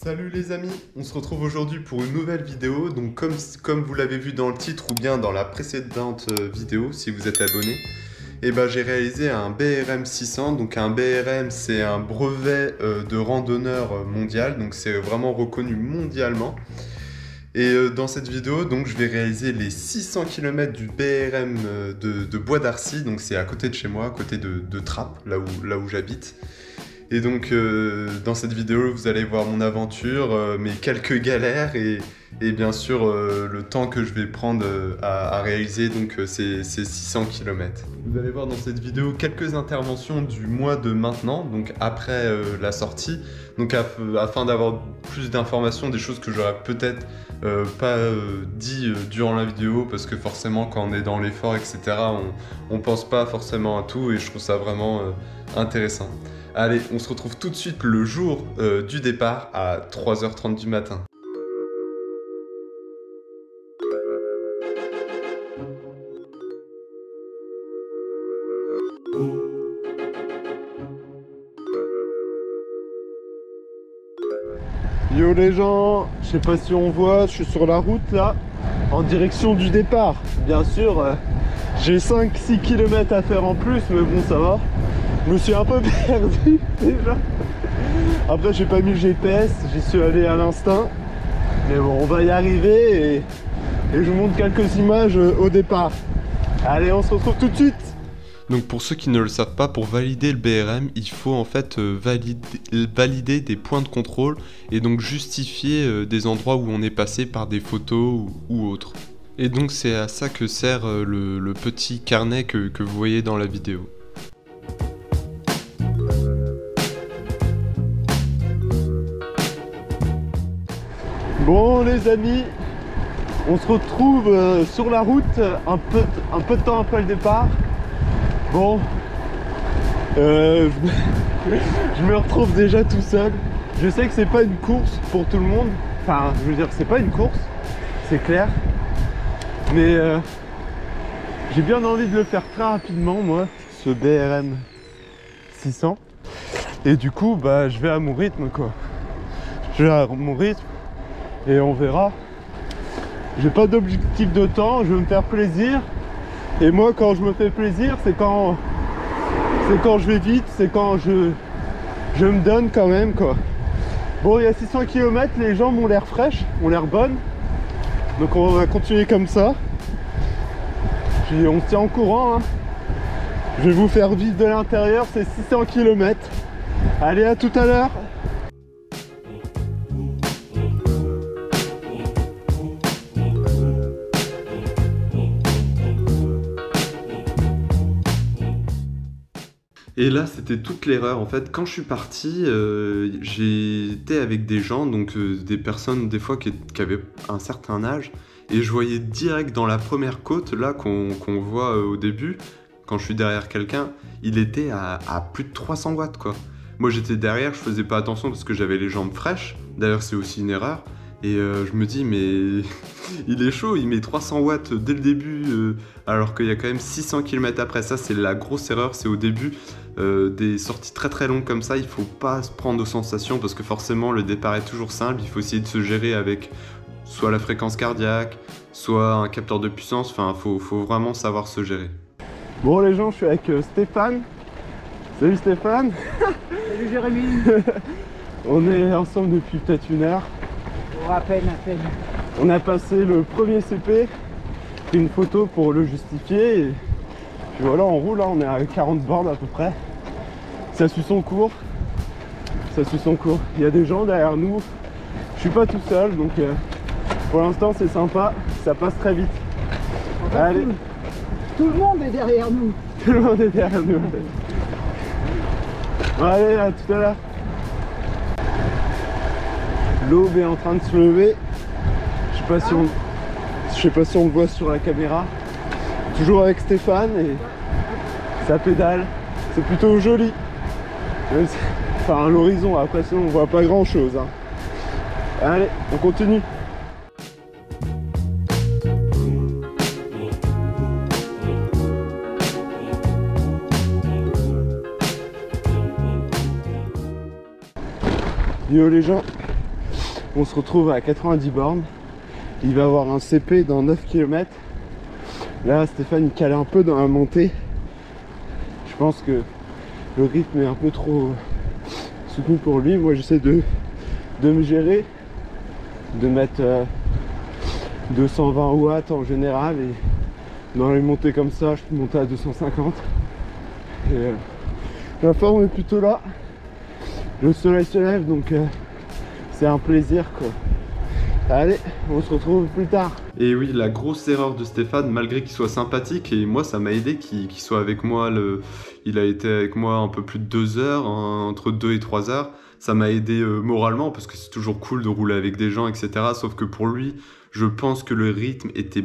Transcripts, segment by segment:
Salut les amis, on se retrouve aujourd'hui pour une nouvelle vidéo. Donc comme vous l'avez vu dans le titre ou bien dans la précédente vidéo, si vous êtes abonné, j'ai réalisé un BRM 600. Donc un BRM, c'est un brevet de randonneur mondial, donc c'est vraiment reconnu mondialement. Et dans cette vidéo, donc je vais réaliser les 600 km du BRM de Bois d'Arcy. Donc c'est à côté de chez moi, à côté de Trappes, là où j'habite. Et donc dans cette vidéo, vous allez voir mon aventure, mes quelques galères et bien sûr le temps que je vais prendre à réaliser donc, ces 600 km. Vous allez voir dans cette vidéo quelques interventions du mois de maintenant, donc après la sortie, donc afin d'avoir plus d'informations, des choses que j'aurais peut-être pas dit durant la vidéo, parce que forcément quand on est dans l'effort, etc., on pense pas forcément à tout et je trouve ça vraiment intéressant. Allez, on se retrouve tout de suite le jour du départ à 3h30 du matin. Yo les gens, je sais pas si on voit, je suis sur la route là, en direction du départ. Bien sûr, j'ai 5-6 km à faire en plus, mais bon ça va. Je me suis un peu perdu déjà. Après j'ai pas mis le GPS, j'y suis allé à l'instinct. Mais bon, on va y arriver et je vous montre quelques images au départ. Allez, on se retrouve tout de suite. Donc pour ceux qui ne le savent pas, pour valider le BRM, il faut en fait valider des points de contrôle et donc justifier des endroits où on est passé par des photos ou autres. Et donc c'est à ça que sert le petit carnet que vous voyez dans la vidéo. Bon les amis, on se retrouve sur la route un peu de temps après le départ. Bon, je me retrouve déjà tout seul. Je sais que c'est pas une course pour tout le monde. Enfin, je veux dire, c'est pas une course, c'est clair. Mais j'ai bien envie de le faire très rapidement, moi, ce BRM 600. Et du coup, je vais à mon rythme, quoi. Je vais à mon rythme et on verra. J'ai pas d'objectif de temps, je veux me faire plaisir. Et moi, quand je me fais plaisir, c'est quand je vais vite, c'est quand je me donne quand même, quoi. Bon, il y a 600 km, les jambes ont l'air fraîches, ont l'air bonnes. Donc on va continuer comme ça. Puis on se tient en courant, hein. Je vais vous faire vivre de l'intérieur ces 600 km. Allez, à tout à l'heure. Et là, c'était toute l'erreur. En fait, quand je suis parti, j'étais avec des gens, donc des personnes des fois qui avaient un certain âge, et je voyais direct dans la première côte, là, qu'on voit au début, quand je suis derrière quelqu'un, il était à plus de 300 watts, quoi. Moi, j'étais derrière, je faisais pas attention parce que j'avais les jambes fraîches. D'ailleurs, c'est aussi une erreur. Et je me dis, mais il est chaud, il met 300 watts dès le début, alors qu'il y a quand même 600 km après. Ça, c'est la grosse erreur, c'est au début. Des sorties très très longues comme ça, il faut pas se prendre aux sensations parce que forcément le départ est toujours simple. Il faut essayer de se gérer avec soit la fréquence cardiaque, soit un capteur de puissance. Enfin, faut vraiment savoir se gérer. Bon les gens, je suis avec Stéphane. Salut Stéphane. Salut Jérémy. On est ensemble depuis peut-être une heure. Oh, à peine. On a passé le premier CP, pris une photo pour le justifier et puis voilà, on roule, là, on est à 40 bornes à peu près. Ça suit son cours. Il y a des gens derrière nous. Je suis pas tout seul, donc pour l'instant c'est sympa, ça passe très vite. En fait, allez. Tout le monde est derrière nous. Tout le monde est derrière nous. Allez, à tout à l'heure. L'aube est en train de se lever. Je sais pas si on le voit sur la caméra. Toujours avec Stéphane et ça pédale. C'est plutôt joli. Enfin, l'horizon, après sinon on voit pas grand chose, hein. Allez, on continue. Yo les gens, On se retrouve à 90 bornes. Il va avoir un CP dans 9 km. Là, Stéphane il cale un peu dans la montée. Je pense que le rythme est un peu trop soutenu pour lui. Moi, j'essaie de me gérer, de mettre 220 watts en général. Et dans les montées comme ça, je peux monter à 250. Et la forme est plutôt là. Le soleil se lève, donc c'est un plaisir, quoi. Allez, on se retrouve plus tard. Et oui, la grosse erreur de Stéphane, malgré qu'il soit sympathique, et moi ça m'a aidé qu'il soit avec moi, il a été avec moi un peu plus de 2 heures, entre 2 et 3 heures. Ça m'a aidé moralement, parce que c'est toujours cool de rouler avec des gens, etc. Sauf que pour lui, je pense que le rythme était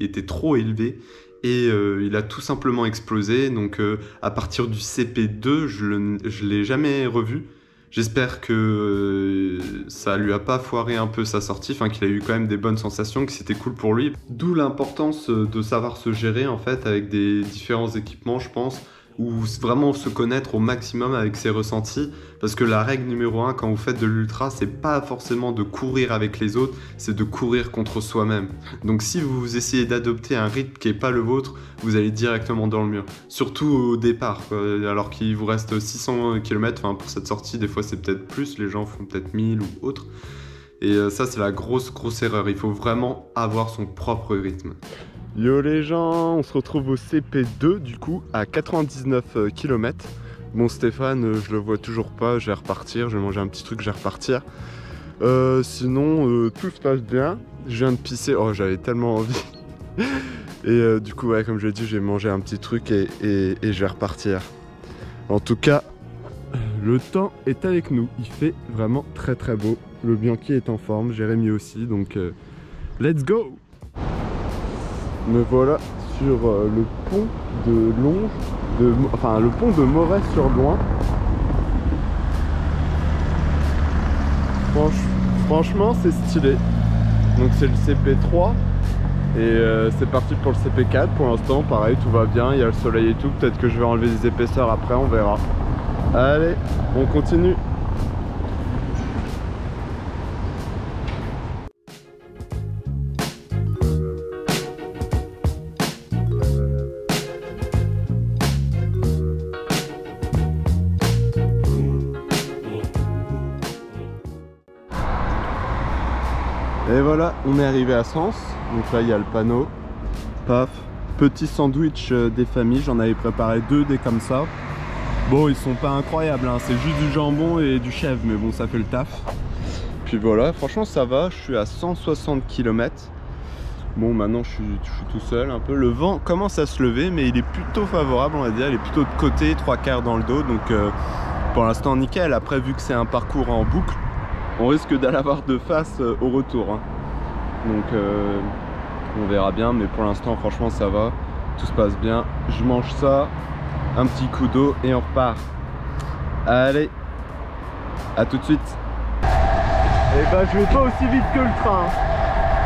était trop élevé. Et il a tout simplement explosé. Donc à partir du CP2, je l'ai jamais revu. J'espère que ça lui a pas foiré un peu sa sortie, enfin qu'il a eu quand même des bonnes sensations, que c'était cool pour lui. D'où l'importance de savoir se gérer en fait avec des différents équipements, je pense, ou vraiment se connaître au maximum avec ses ressentis, parce que la règle numéro 1 quand vous faites de l'ultra, c'est pas forcément de courir avec les autres, c'est de courir contre soi-même. Donc si vous essayez d'adopter un rythme qui est pas le vôtre, vous allez directement dans le mur, surtout au départ, alors qu'il vous reste 600 km, enfin pour cette sortie, des fois c'est peut-être plus, les gens font peut-être 1000 ou autre, et ça c'est la grosse erreur, il faut vraiment avoir son propre rythme. Yo les gens, on se retrouve au CP2 du coup à 99 km. Bon Stéphane, je le vois toujours pas, je vais repartir, je vais manger un petit truc, je vais repartir. Sinon, tout se passe bien. Je viens de pisser, oh j'avais tellement envie. Et du coup, ouais, comme je l'ai dit, je vais manger un petit truc et je vais repartir. En tout cas, le temps est avec nous, il fait vraiment très beau. Le Bianchi est en forme, Jérémy aussi, donc let's go! Me voilà sur le pont de Longe, enfin le pont de Moret-sur-Loing. Franchement c'est stylé. Donc c'est le CP3 et c'est parti pour le CP4 pour l'instant. Pareil, tout va bien, il y a le soleil et tout. Peut-être que je vais enlever des épaisseurs après, on verra. Allez, on continue. Et voilà, on est arrivé à Sens. Donc là, il y a le panneau. Paf. Petit sandwich des familles. J'en avais préparé 2 des comme ça. Bon, ils sont pas incroyables, hein. C'est juste du jambon et du chèvre. Mais bon, ça fait le taf. Puis voilà, franchement, ça va. Je suis à 160 km. Bon, maintenant, je suis tout seul un peu. Le vent commence à se lever, mais il est plutôt favorable, on va dire. Il est plutôt de côté, 3/4 dans le dos. Donc, pour l'instant, nickel. Après, vu que c'est un parcours en boucle, on risque d'aller avoir de face au retour, hein. Donc on verra bien, mais pour l'instant franchement ça va, tout se passe bien. Je mange ça, un petit coup d'eau et on repart. Allez, à tout de suite. Et bah je vais pas aussi vite que le train,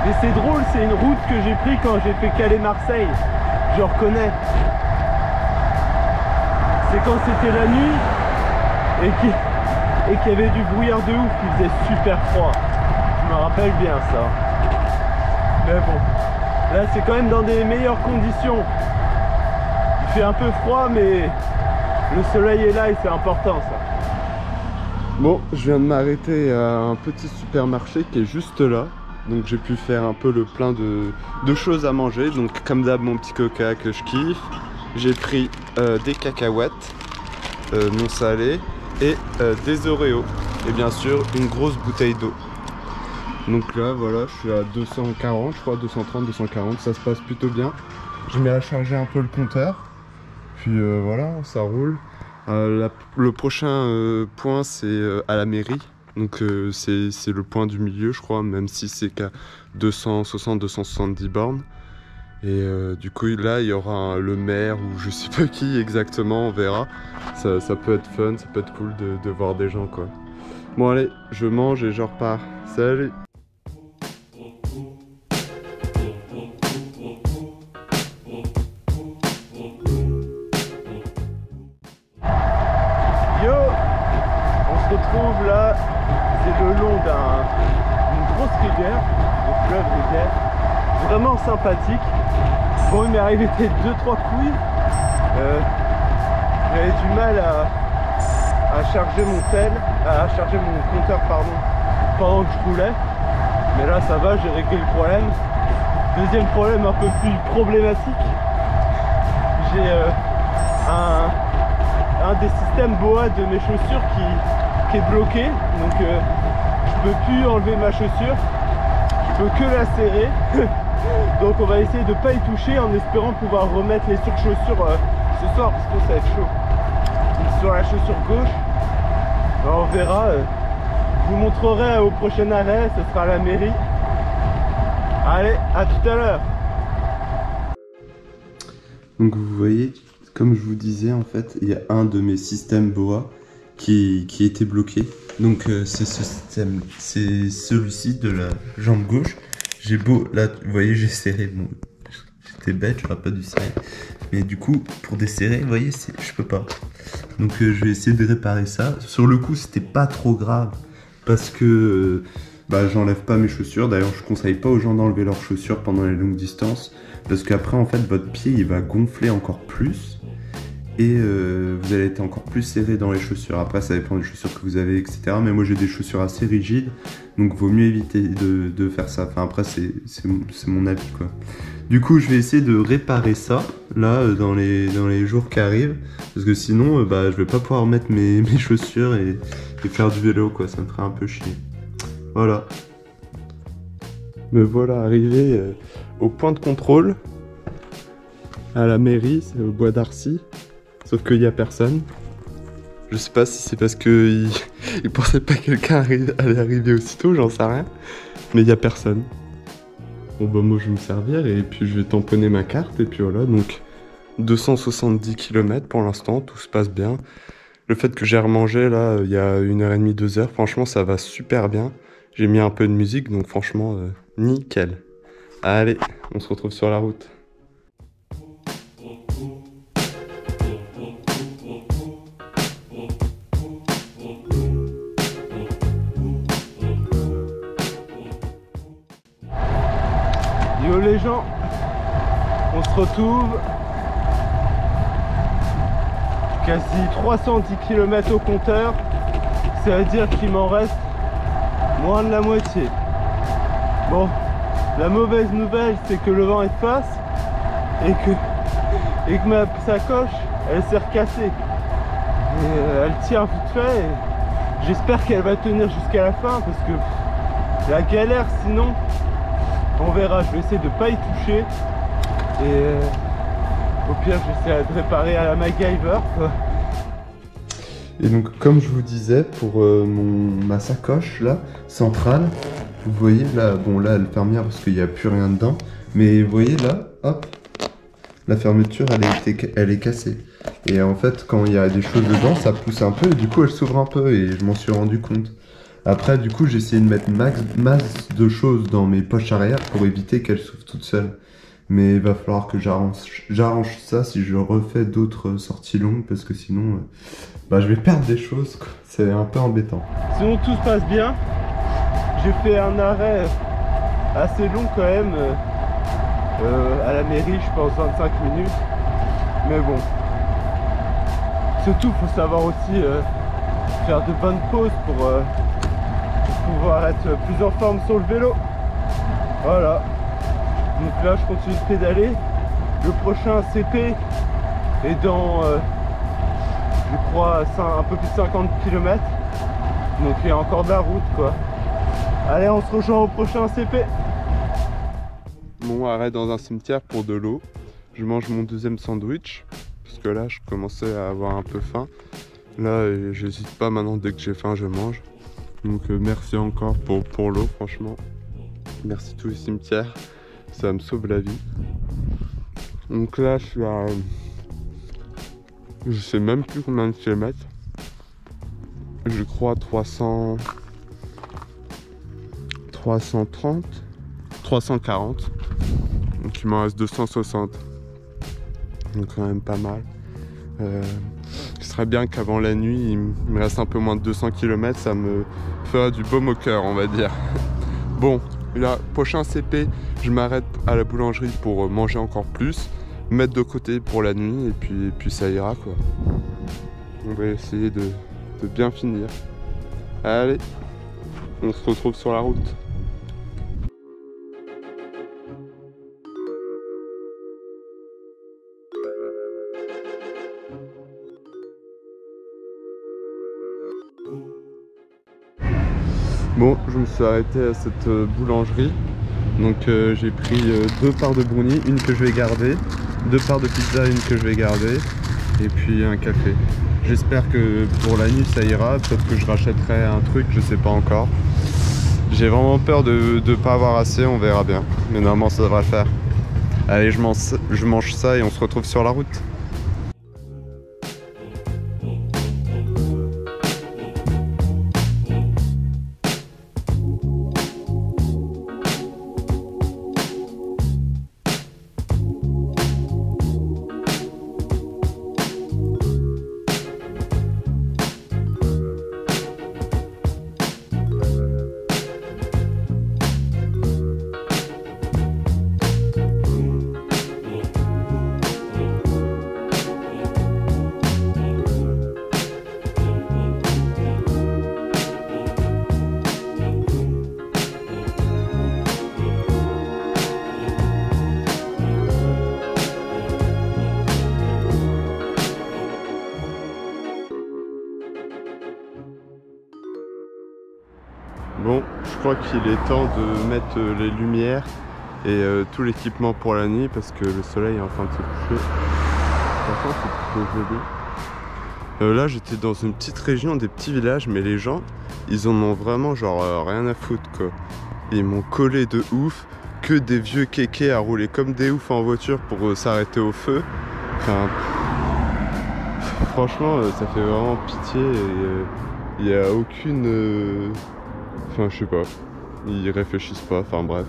mais c'est drôle, c'est une route que j'ai pris quand j'ai fait Calais-Marseille, je reconnais. C'est quand c'était la nuit et qu'il y avait du brouillard de ouf, il faisait super froid. Je me rappelle bien ça. Mais bon, là c'est quand même dans des meilleures conditions. Il fait un peu froid, mais le soleil est là et c'est important ça. Bon, je viens de m'arrêter à un petit supermarché qui est juste là. Donc j'ai pu faire un peu le plein de choses à manger. Donc comme d'hab, mon petit coca que je kiffe. J'ai pris des cacahuètes non salées et des Oreos. Et bien sûr, une grosse bouteille d'eau. Donc là, voilà, je suis à 240, je crois, 230, 240, ça se passe plutôt bien. Je mets à charger un peu le compteur. Puis voilà, ça roule. Le prochain point, c'est à la mairie. Donc c'est le point du milieu, je crois, même si c'est qu'à 260-270 bornes. Et du coup, là, il y aura le maire ou je sais pas qui exactement, on verra. Ça peut être fun, ça peut être cool de voir des gens, quoi. Bon, allez, je mange et je repars. Salut! se retrouve là, c'est le long d'une grosse rivière, le fleuve rivière, vraiment sympathique. Bon, il m'est arrivé peut-être 2-3 couilles. J'avais du mal à charger mon tel, à charger mon compteur pardon, pendant que je roulais. Mais là ça va, j'ai réglé le problème. Deuxième problème un peu plus problématique, j'ai un des systèmes BOA de mes chaussures qui est bloqué. Donc je peux plus enlever ma chaussure, je peux que la serrer. Donc on va essayer de pas y toucher en espérant pouvoir remettre les surchaussures ce soir parce que ça va être chaud. Donc, sur la chaussure gauche, on verra. Je vous montrerai au prochain arrêt, ce sera à la mairie. Allez, à tout à l'heure. Donc vous voyez, comme je vous disais, en fait, il y a un de mes systèmes BOA qui était bloqué. Donc c'est ce système, c'est celui-ci de la jambe gauche. J'ai beau, là, vous voyez, j'ai serré. Bon, j'étais bête, j'aurais pas dû serrer. Mais du coup, pour desserrer, vous voyez, je peux pas. Donc je vais essayer de réparer ça. Sur le coup, c'était pas trop grave parce que j'enlève pas mes chaussures. D'ailleurs, je conseille pas aux gens d'enlever leurs chaussures pendant les longues distances parce qu'après, en fait, votre pied il va gonfler encore plus et vous allez être encore plus serré dans les chaussures. Après, ça dépend des chaussures que vous avez, etc. Mais moi, j'ai des chaussures assez rigides, donc vaut mieux éviter de faire ça. Enfin, après, c'est mon avis, quoi. Du coup, je vais essayer de réparer ça, là, dans les jours qui arrivent, parce que sinon, je vais pas pouvoir mettre mes chaussures et faire du vélo, quoi. Ça me ferait un peu chier. Voilà. Me voilà arrivé au point de contrôle, à la mairie, c'est au bois d'Arcy. Sauf qu'il n'y a personne. Je sais pas si c'est parce qu'il pensait pas que quelqu'un allait arriver aussitôt, j'en sais rien. Mais il n'y a personne. Bon moi je vais me servir et puis je vais tamponner ma carte et puis voilà. Donc 270 km pour l'instant, tout se passe bien. Le fait que j'ai remangé là, il y a 1h30, 2h, franchement ça va super bien. J'ai mis un peu de musique donc franchement nickel. Allez, on se retrouve sur la route. Yo les gens, on se retrouve, quasi 310 km au compteur, ça veut dire qu'il m'en reste moins de la moitié. Bon, la mauvaise nouvelle c'est que le vent est de face et que ma sacoche elle s'est recassée. Et elle tient vite fait et j'espère qu'elle va tenir jusqu'à la fin parce que la galère sinon. On verra, je vais essayer de pas y toucher et au pire je vais essayer de réparer à la MacGyver quoi. Et donc comme je vous disais pour ma sacoche là centrale, vous voyez là, bon là elle ferme bien parce qu'il n'y a plus rien dedans, mais vous voyez là, hop, la fermeture elle est cassée. Et en fait quand il y a des choses dedans ça pousse un peu et du coup elle s'ouvre un peu et je m'en suis rendu compte. Après, du coup, j'ai essayé de mettre masse de choses dans mes poches arrière pour éviter qu'elles s'ouvrent toutes seules. Mais il va falloir que j'arrange ça si je refais d'autres sorties longues parce que sinon, je vais perdre des choses, quoi. C'est un peu embêtant. Sinon, tout se passe bien. J'ai fait un arrêt assez long quand même à la mairie, je pense 25 minutes. Mais bon, surtout, il faut savoir aussi faire de bonnes pauses pour pouvoir être plus en forme sur le vélo. Voilà, donc là je continue de pédaler. Le prochain CP est dans je crois un peu plus de 50 km, donc il y a encore de la route quoi. Allez, on se rejoint au prochain CP. Bon, arrêt dans un cimetière pour de l'eau. Je mange mon deuxième sandwich parce que là je commençais à avoir un peu faim. Là j'hésite pas, maintenant dès que j'ai faim je mange. Donc merci encore pour l'eau, franchement. Merci tous les cimetières, ça me sauve la vie. Donc là je suis à... je sais même plus combien de kilomètres. Je crois 330, 340. Donc il m'en reste 260. Donc quand même pas mal. Je serait bien qu'avant la nuit, il me reste un peu moins de 200 km, ça me fera du baume au cœur, on va dire. Bon, là, prochain CP, je m'arrête à la boulangerie pour manger encore plus, mettre de côté pour la nuit, et puis ça ira, quoi. On va essayer de bien finir. Allez, on se retrouve sur la route. Bon, je me suis arrêté à cette boulangerie. Donc j'ai pris 2 parts de brownie, une que je vais garder, 2 parts de pizza, une que je vais garder, et puis un café. J'espère que pour la nuit ça ira, peut-être que je rachèterai un truc, je sais pas encore. J'ai vraiment peur de pas avoir assez, on verra bien. Mais normalement ça devrait le faire. Allez, je mange ça et on se retrouve sur la route. Bon, je crois qu'il est temps de mettre les lumières et tout l'équipement pour la nuit parce que le soleil est en train de se coucher. Franchement, c'est plutôt joli. Là, j'étais dans une petite région, des petits villages, mais les gens, ils en ont vraiment genre rien à foutre, quoi. Ils m'ont collé de ouf, que des vieux kékés à rouler comme des oufs en voiture pour s'arrêter au feu. Enfin, franchement, ça fait vraiment pitié et il n'y a aucune... Enfin, je sais pas, ils réfléchissent pas, enfin bref.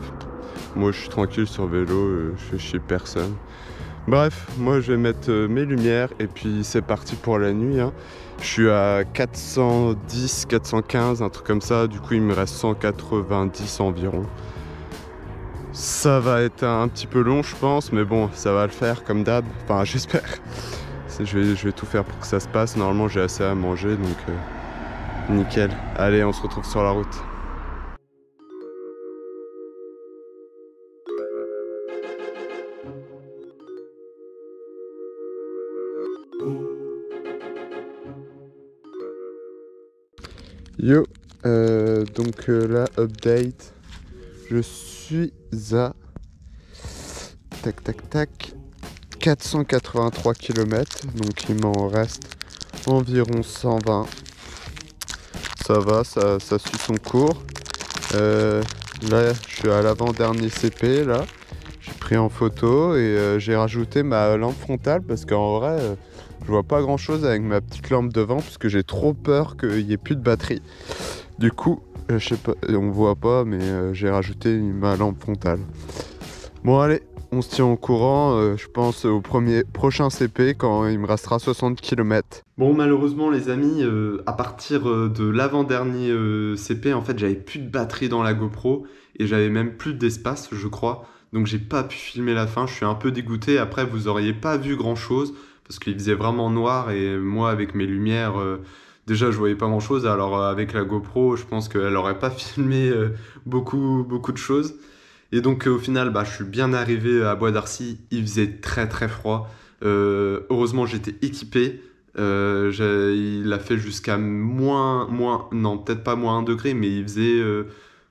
Moi je suis tranquille sur vélo, je fais chier personne. Bref, moi je vais mettre mes lumières et puis c'est parti pour la nuit, hein. Je suis à 410, 415, un truc comme ça, du coup il me reste 190 environ. Ça va être un petit peu long je pense, mais bon, ça va le faire comme d'hab, enfin j'espère. Je vais tout faire pour que ça se passe, normalement j'ai assez à manger donc... nickel. Allez, on se retrouve sur la route. Yo, donc là, update. Je suis à... Tac, tac, tac. 483 km. Donc il m'en reste environ 120. Ça va, ça suit son cours. Là, je suis à l'avant-dernier CP, là. J'ai pris en photo et j'ai rajouté ma lampe frontale parce qu'en vrai, je vois pas grand-chose avec ma petite lampe devant parce que j'ai trop peur qu'il n'y ait plus de batterie. Du coup, je sais pas, on voit pas, mais j'ai rajouté ma lampe frontale. Bon, allez, on se tient au courant, je pense au prochain CP quand il me restera 60 km. Bon, malheureusement les amis, à partir de l'avant-dernier CP, en fait j'avais plus de batterie dans la GoPro et j'avais même plus d'espace je crois. Donc j'ai pas pu filmer la fin, je suis un peu dégoûté. Après vous auriez pas vu grand chose parce qu'il faisait vraiment noir et moi avec mes lumières, déjà je voyais pas grand chose. Alors avec la GoPro je pense qu'elle aurait pas filmé beaucoup de choses. Et donc au final, je suis bien arrivé à Bois d'Arcy, il faisait très très froid. Heureusement j'étais équipé, il a fait jusqu'à non peut-être pas moins 1 degré, mais il faisait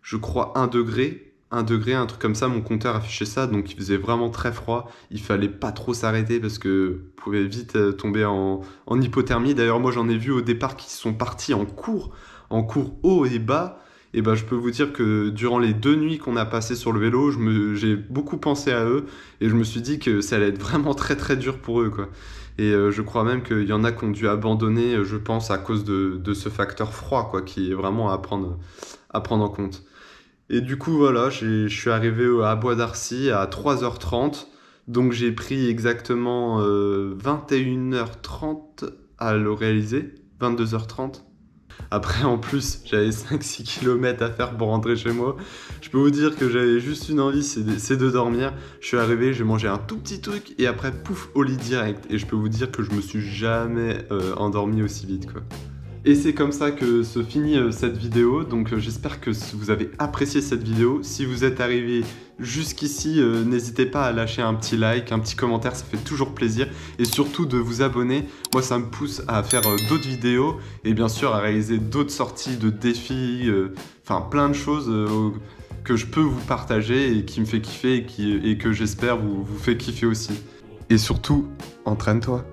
je crois 1 degré, un truc comme ça, mon compteur affichait ça, donc il faisait vraiment très froid. Il fallait pas trop s'arrêter parce que vous pouvez vite tomber en hypothermie. D'ailleurs moi j'en ai vu au départ qui sont partis en cours haut et bas. Et je peux vous dire que durant les 2 nuits qu'on a passées sur le vélo, j'ai beaucoup pensé à eux et je me suis dit que ça allait être vraiment très très dur pour eux, quoi. Et je crois même qu'il y en a qui ont dû abandonner, je pense, à cause de ce facteur froid, quoi, qui est vraiment à prendre en compte. Et du coup, voilà, je suis arrivé à Bois d'Arcy à 3h30, donc j'ai pris exactement 21h30 à le réaliser, 22h30. Après, en plus, j'avais 5-6 km à faire pour rentrer chez moi. Je peux vous dire que j'avais juste une envie, c'est de dormir. Je suis arrivé, j'ai mangé un tout petit truc et après, pouf, au lit direct. Et je peux vous dire que je me suis jamais endormi aussi vite, quoi. Et c'est comme ça que se finit cette vidéo, donc j'espère que vous avez apprécié cette vidéo. Si vous êtes arrivé jusqu'ici, n'hésitez pas à lâcher un petit like, un petit commentaire, ça fait toujours plaisir. Et surtout de vous abonner, moi ça me pousse à faire d'autres vidéos et bien sûr à réaliser d'autres sorties de défis, enfin plein de choses que je peux vous partager et qui me fait kiffer et que j'espère vous fait kiffer aussi. Et surtout, entraîne-toi.